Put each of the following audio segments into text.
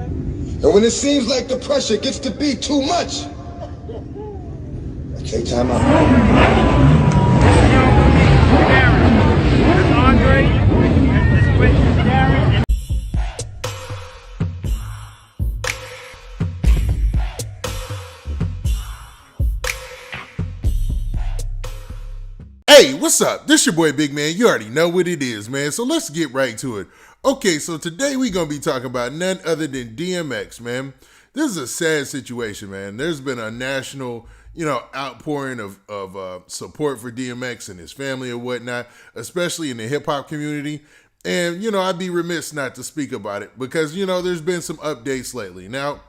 And when it seems like the pressure gets to be too much, I take time out. Hey, what's up? This your boy Big Man. You already know what it is, man. So let's get right to it. Okay, so today we're going to be talking about none other than DMX, man. This is a sad situation, man. There's been a national, outpouring of support for DMX and his family and whatnot, especially in the hip-hop community. And, I'd be remiss not to speak about it because, there's been some updates lately. Now,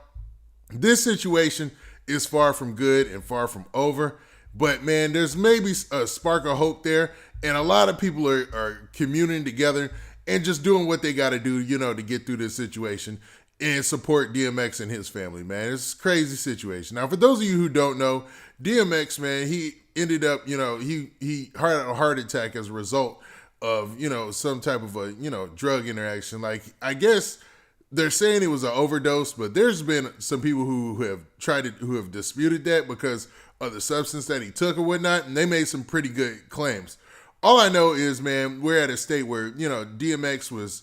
this situation is far from good and far from over. But man, there's maybe a spark of hope there, and a lot of people are communing together and just doing what they got to do, to get through this situation and support DMX and his family, man. It's a crazy situation. Now, for those of you who don't know, DMX, man, he ended up, he had a heart attack as a result of, some type of a, drug interaction. Like, I guess they're saying it was an overdose, but there's been some people who have disputed that because of the substance that he took or whatnot, and they made some pretty good claims. All I know is, man, we're at a state where, DMX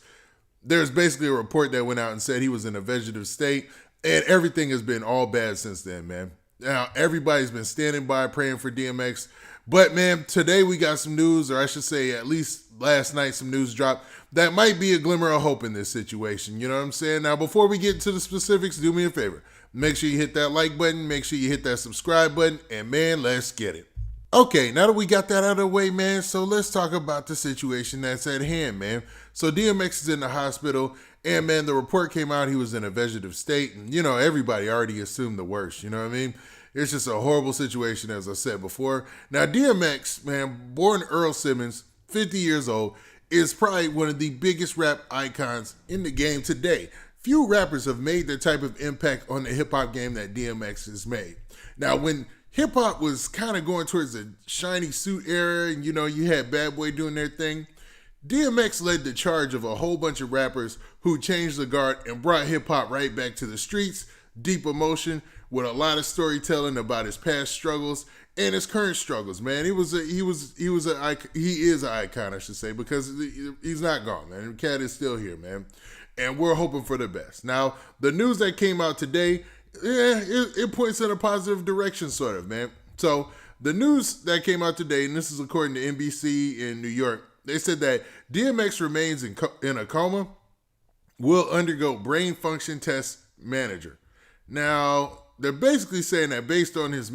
there's basically a report that went out and said he was in a vegetative state, and everything has been all bad since then, man. Now, everybody's been standing by praying for DMX, but man, today we got some news, or I should say at least last night some news dropped, that might be a glimmer of hope in this situation, you know what I'm saying? Now, before we get into the specifics, do me a favor. Make sure you hit that like button, make sure you hit that subscribe button, and man, let's get it. Okay, now that we got that out of the way, man, so let's talk about the situation that's at hand, man. So DMX is in the hospital, and man, the report came out he was in a vegetative state, and everybody already assumed the worst, you know what I mean? It's just a horrible situation, as I said before. Now, DMX, man, born Earl Simmons, 50 years old, is probably one of the biggest rap icons in the game today. Few rappers have made the type of impact on the hip-hop game that DMX has made. Now, when hip-hop was kind of going towards the shiny suit era and, you had Bad Boy doing their thing, DMX led the charge of a whole bunch of rappers who changed the guard and brought hip-hop right back to the streets, deep emotion, with a lot of storytelling about his past struggles and his current struggles, man. He is an icon, I should say, because he's not gone, man. The cat is still here, man. And we're hoping for the best. Now, the news that came out today, it points in a positive direction, sort of, man. So, the news that came out today, and this is according to NBC in New York, they said that DMX remains in a coma, will undergo brain function test manager. Now, they're basically saying that based on his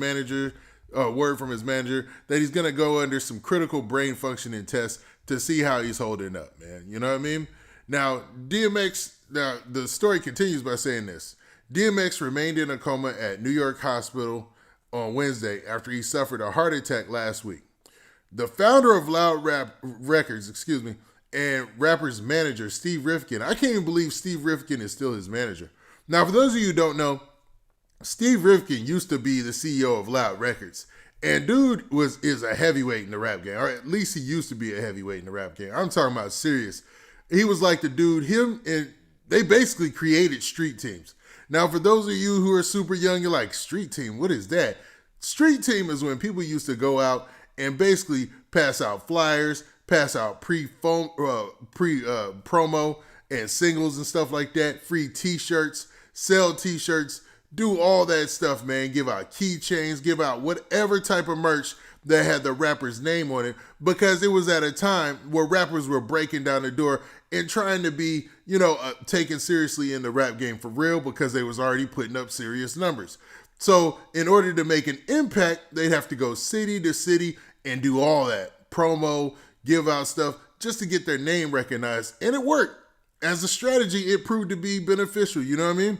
word from his manager, that he's going to go under some critical brain functioning tests to see how he's holding up, man. You know what I mean? Now, the story continues by saying this. DMX remained in a coma at New York Hospital on Wednesday after he suffered a heart attack last week. The founder of Loud Rap Records, and rapper's manager, Steve Rifkin. I can't even believe Steve Rifkin is still his manager. Now, for those of you who don't know, Steve Rifkin used to be the CEO of Loud Records. And dude is a heavyweight in the rap game, or at least he used to be a heavyweight in the rap game. I'm talking about serious. He was like the dude, and they basically created street teams. Now, for those of you who are super young, you're like, street team, what is that? Street team is when people used to go out and basically pass out flyers, pass out promo and singles and stuff like that, free t-shirts, sell t-shirts, do all that stuff, man. Give out keychains, give out whatever type of merch that had the rapper's name on it, because it was at a time where rappers were breaking down the door and trying to be, taken seriously in the rap game for real, because they was already putting up serious numbers. So in order to make an impact, they'd have to go city to city and do all that promo, give out stuff just to get their name recognized. And it worked. As a strategy, it proved to be beneficial. You know what I mean?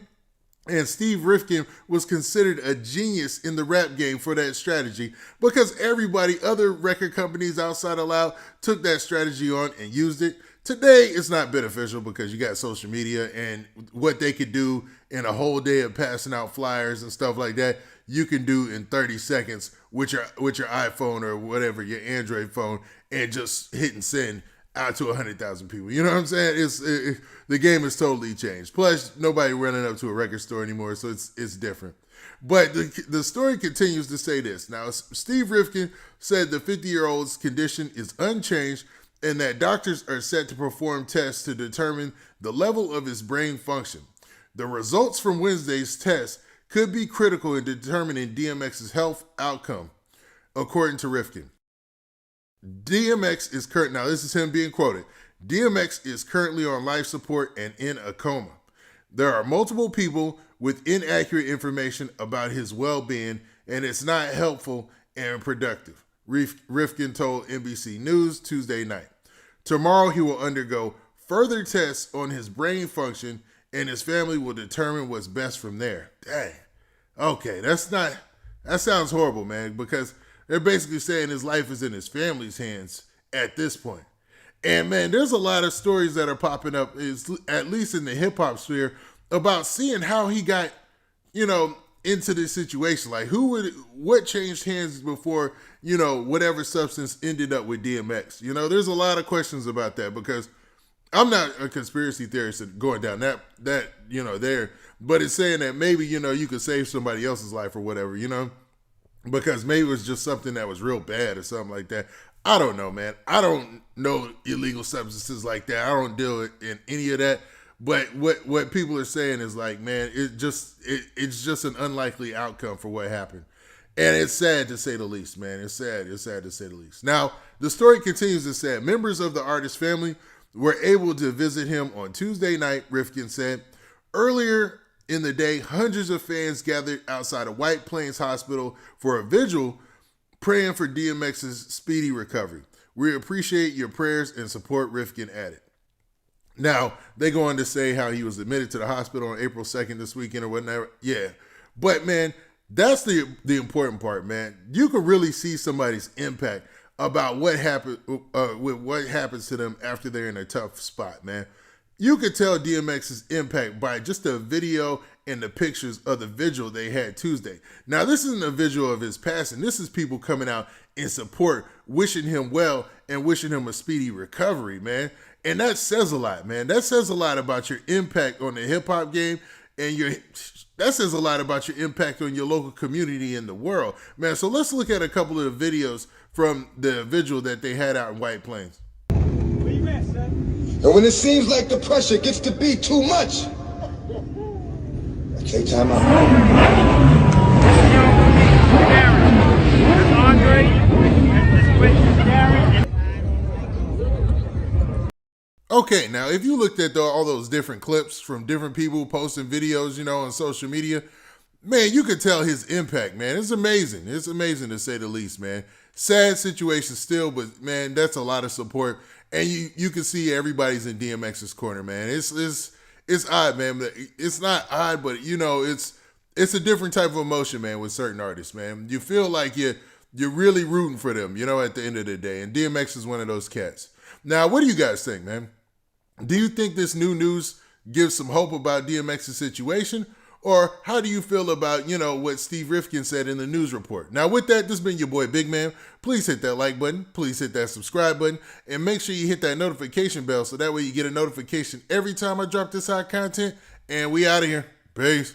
And Steve Rifkin was considered a genius in the rap game for that strategy, because other record companies outside of Loud took that strategy on and used it. Today, it's not beneficial because you got social media, and what they could do in a whole day of passing out flyers and stuff like that, you can do in 30 seconds with your iPhone or whatever, your Android phone, and just hit and send out to 100,000 people. You know what I'm saying? The game has totally changed. Plus, nobody running up to a record store anymore, so it's different. But the story continues to say this. Now, Steve Rifkin said the 50-year-old's condition is unchanged and that doctors are set to perform tests to determine the level of his brain function. The results from Wednesday's test could be critical in determining DMX's health outcome, according to Rifkin. DMX is now this is him being quoted. DMX is currently on life support and in a coma. There are multiple people with inaccurate information about his well-being, and it's not helpful and productive, Rifkin told NBC News Tuesday night. Tomorrow he will undergo further tests on his brain function, and his family will determine what's best from there. Dang. Okay, that sounds horrible, man, because they're basically saying his life is in his family's hands at this point. And man, there's a lot of stories that are popping up, at least in the hip hop sphere, about seeing how he got, into this situation. Like what changed hands before, whatever substance ended up with DMX. There's a lot of questions about that because I'm not a conspiracy theorist going down that there, but it's saying that maybe, you could save somebody else's life or whatever, because maybe it was just something that was real bad or something like that. I don't know, man. I don't know illegal substances like that. I don't deal in any of that. But what people are saying is like, man, it's just an unlikely outcome for what happened. And it's sad to say the least, man. It's sad. It's sad to say the least. Now, the story continues to say members of the artist's family were able to visit him on Tuesday night, Rifkin said. Earlier in the day, hundreds of fans gathered outside of White Plains Hospital for a vigil praying for DMX's speedy recovery. We appreciate your prayers and support, Rifkin added. Now, they go on to say how he was admitted to the hospital on April 2nd this weekend or whatever. Yeah. But, man, that's the important part, man. You can really see somebody's impact about what happened with what happens to them after they're in a tough spot, man. You could tell DMX's impact by just the video and the pictures of the vigil they had Tuesday. Now, this isn't a vigil of his passing. This is people coming out in support, wishing him well and wishing him a speedy recovery, man. And that says a lot, man. That says a lot about your impact on the hip-hop game, and that says a lot about your impact on your local community in the world, man. So let's look at a couple of the videos from the vigil that they had out in White Plains. Where you at, son? And when it seems like the pressure gets to be too much, I take time out. Okay, now if you looked at all those different clips from different people posting videos, on social media, man, you could tell his impact, man. It's amazing. It's amazing to say the least, man. Sad situation still, but man, that's a lot of support. And you can see everybody's in DMX's corner, man. It's odd, man. It's not odd, but it's a different type of emotion, man, with certain artists, man. You feel like you're really rooting for them, at the end of the day. And DMX is one of those cats. Now, what do you guys think, man? Do you think this new news gives some hope about DMX's situation? Or how do you feel about, what Steve Rifkin said in the news report? Now, with that, this has been your boy Big Man. Please hit that like button. Please hit that subscribe button. And make sure you hit that notification bell so that way you get a notification every time I drop this hot content. And we out of here. Peace.